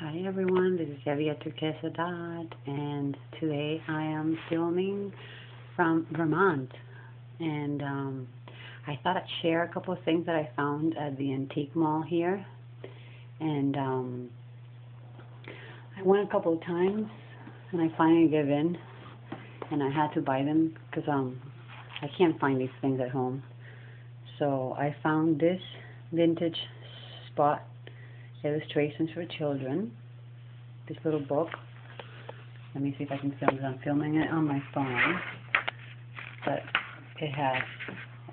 Hi everyone, this is Yaviya and today I am filming from Vermont, and I thought I'd share a couple of things that I found at the antique mall here, and I went a couple of times and I finally gave in and I had to buy them because I can't find these things at home. So I found this vintage spot illustrations for children, this little book. Let me see if I can film it. I'm filming it on my phone, but it has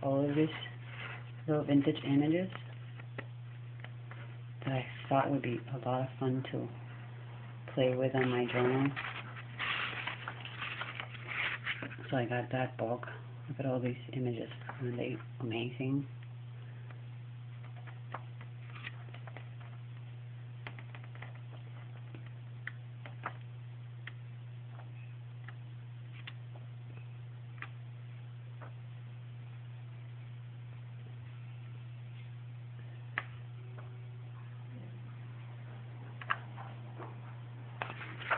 all of these little vintage images that I thought would be a lot of fun to play with on my journal. So I got that book. Look at all these images. Aren't they amazing?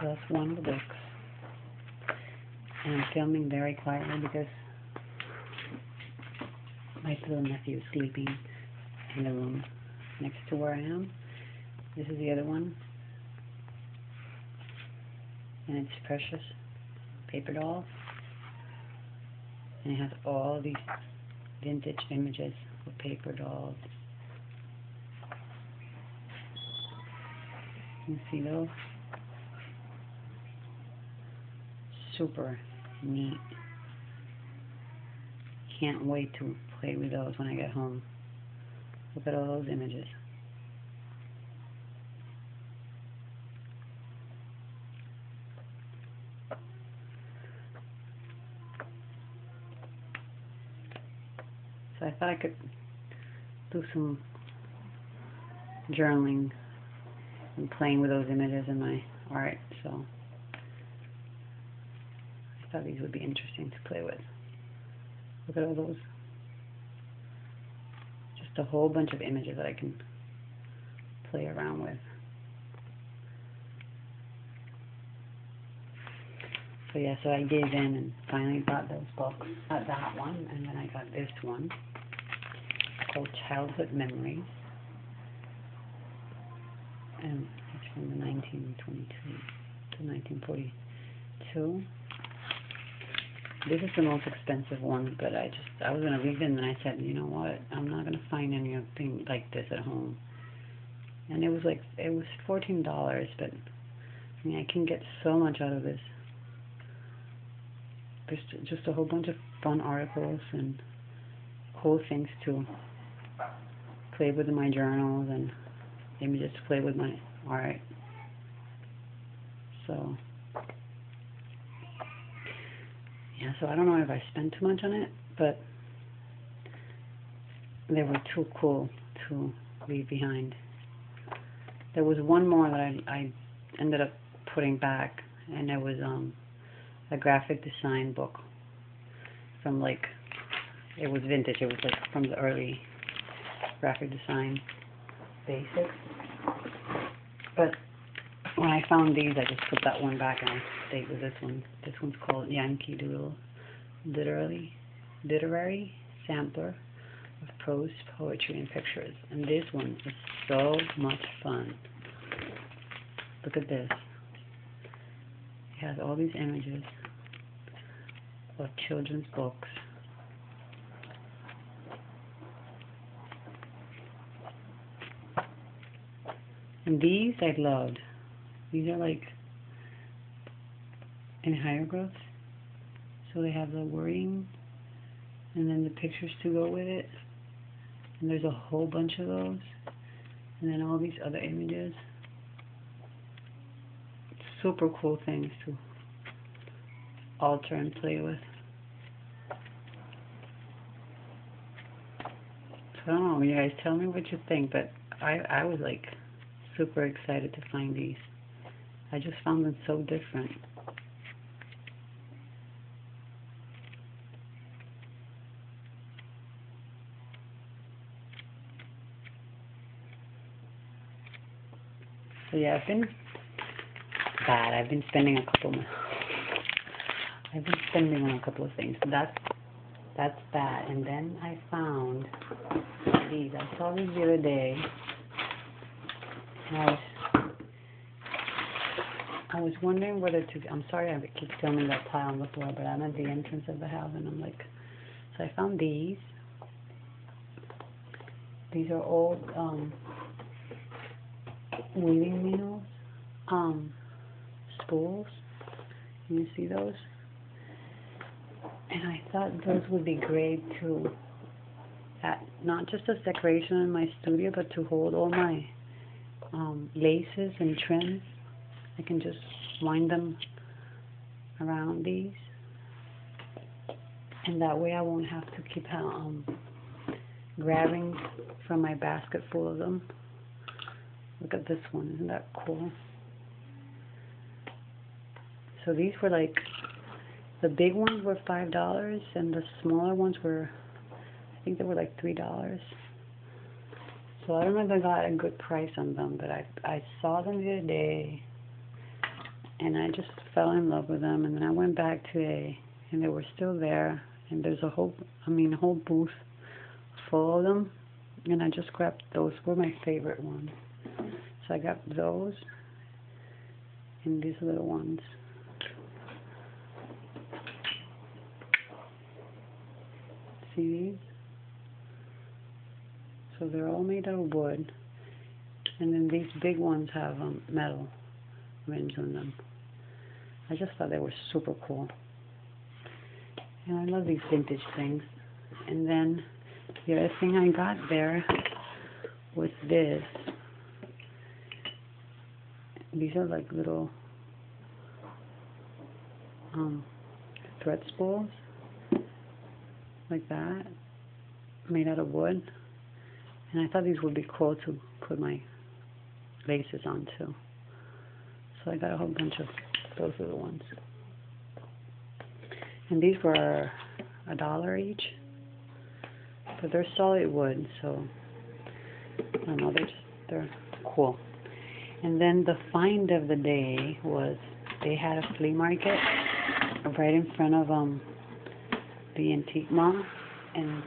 So that's one of the books. And I'm filming very quietly because my little nephew is sleeping in the room next to where I am. This is the other one. And it's Precious paper doll. And it has all these vintage images of paper dolls. You see those? Super neat. Can't wait to play with those when I get home. Look at all those images. So I thought I could do some journaling and playing with those images in my art, so I thought these would be interesting to play with. Look at all those. Just a whole bunch of images that I can play around with. So yeah, so I gave in and finally got those books. Got that one, and then I got this one called Childhood Memories. And it's from the 1922 to 1942. This is the most expensive one, but I was going to read it, and then I said, you know what, I'm not going to find anything like this at home. And it was $14, but I mean, I can get so much out of this. There's just a whole bunch of fun articles and cool things to play with in my journals and images to play with my art. So yeah, so I don't know if I spent too much on it, but they were too cool to leave behind. There was one more that I ended up putting back, and it was a graphic design book from it was vintage. It was from the early graphic design basics. But when I found these, I just put that one back and I stayed with this one. This one's called Yankee Doodle, literary sampler of prose, poetry, and pictures. And this one is so much fun. Look at this. It has all these images of children's books. And these I loved. These are in hieroglyphs. So they have the wording and then the pictures to go with it. And there's a whole bunch of those. And then all these other images. Super cool things to alter and play with. So I don't know, you guys tell me what you think, but I was super excited to find these. I just found them so different. So yeah, I've been bad. I've been spending on a couple of things. So that's bad. And then I found these. I saw these the other day, and I was wondering whether to. I'm sorry I keep filming that pile on the floor, but I'm at the entrance of the house, and I'm like, so I found these. These are old weaving needles, spools. Can you see those? And I thought those would be great to, not just as decoration in my studio, but to hold all my laces and trims. I can just wind them around these, and that way I won't have to keep grabbing from my basket full of them. Look at this one, isn't that cool? So these were like, the big ones were $5, and the smaller ones were, I think they were like $3. So I don't know if I got a good price on them, but I saw them the other day, and I just fell in love with them. And then I went back today, and they were still there, and there's a whole booth full of them, and I just grabbed those. Were my favorite ones. So I got those, and these little ones. See these? So they're all made out of wood, and then these big ones have metal rims on them. I just thought they were super cool, and I love these vintage things. And then the other thing I got there was this. These are like little thread spools, like that, made out of wood. And I thought these would be cool to put my laces on too. So I got a whole bunch of those little ones. And these were $1 each. But they're solid wood, so I don't know, they're cool. And then the find of the day was, they had a flea market right in front of the antique mall, and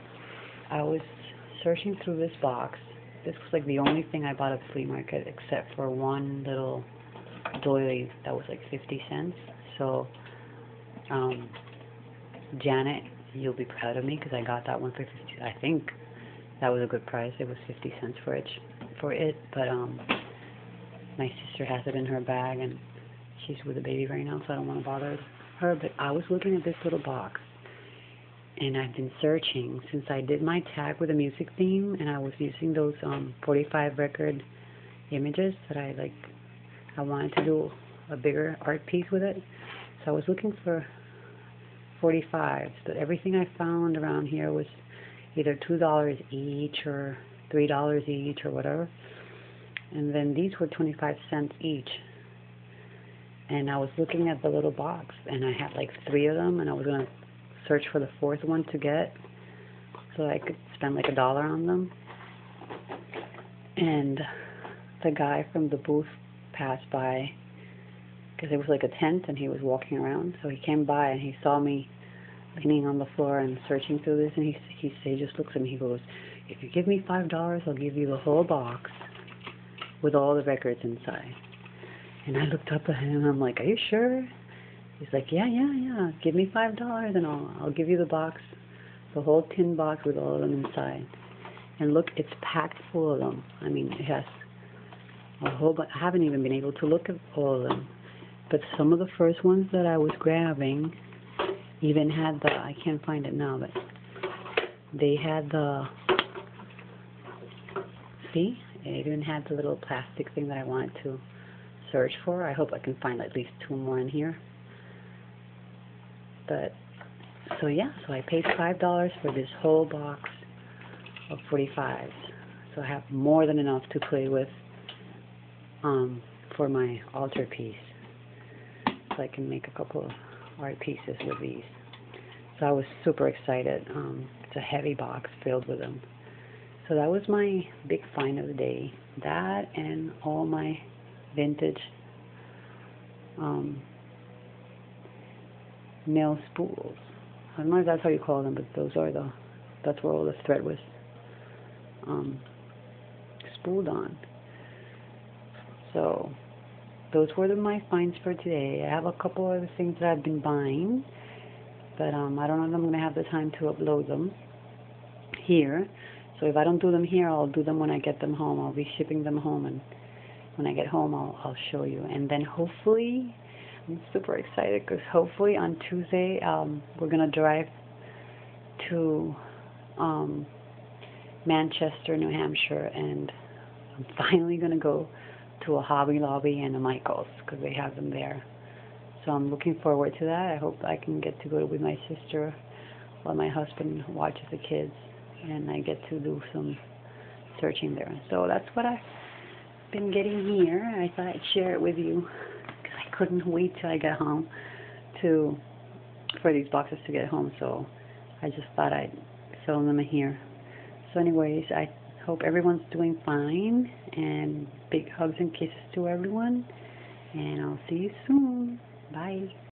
I was searching through this box. This was like the only thing I bought at the flea market, except for one little doily that was like 50 cents. So Janet, you'll be proud of me, because I got that one for 50. I think that was a good price. It was 50 cents for it. But my sister has it in her bag, and she's with a baby right now, so I don't want to bother her. But I was looking at this little box, and I've been searching since I did my tag with a music theme, and I was using those 45 record images that I wanted to do a bigger art piece with it. So I was looking for 45s, but everything I found around here was either $2 each or $3 each or whatever. And then these were 25 cents each. And I was looking at the little box, and I had like 3 of them, and I was going to search for the 4th one to get, so I could spend like $1 on them. And the guy from the booth passed by, because it was like a tent, and he was walking around. So he came by, and he saw me leaning on the floor and searching through this, and he just looks at me. He goes, "If you give me $5, I'll give you the whole box with all the records inside." And I looked up at him, and I'm like, "Are you sure?" He's like, yeah, give me $5, and I'll give you the box, the whole tin box with all of them inside. And look, it's packed full of them. I mean, it has a whole bunch. I haven't even been able to look at all of them. But some of the first ones that I was grabbing even had the, I can't find it now, but they had the, see? It even had the little plastic thing that I wanted to search for. I hope I can find at least 2 more in here. But, so yeah, so I paid $5 for this whole box of 45s. So I have more than enough to play with for my altarpiece. So I can make a couple of art pieces with these. So I was super excited. It's a heavy box filled with them. So that was my big find of the day. That and all my vintage nail spools. I don't know if that's how you call them, but that's where all the thread was spooled on. So those were my finds for today. I have a couple other things that I've been buying, but I don't know if I'm going to have the time to upload them here. So if I don't do them here, I'll do them when I get them home. I'll be shipping them home, and when I get home, I'll show you. And then hopefully, I'm super excited because hopefully on Tuesday, we're going to drive to Manchester, New Hampshire, and I'm finally going to go to a Hobby Lobby and a Michael's because they have them there. So I'm looking forward to that. I hope I can get to go with my sister while my husband watches the kids, and I get to do some searching there. So that's what I've been getting here. I thought I'd share it with you because I couldn't wait till I got home for these boxes to get home. So I just thought I'd film them here. So anyways, I hope everyone's doing fine, and big hugs and kisses to everyone, and I'll see you soon. Bye.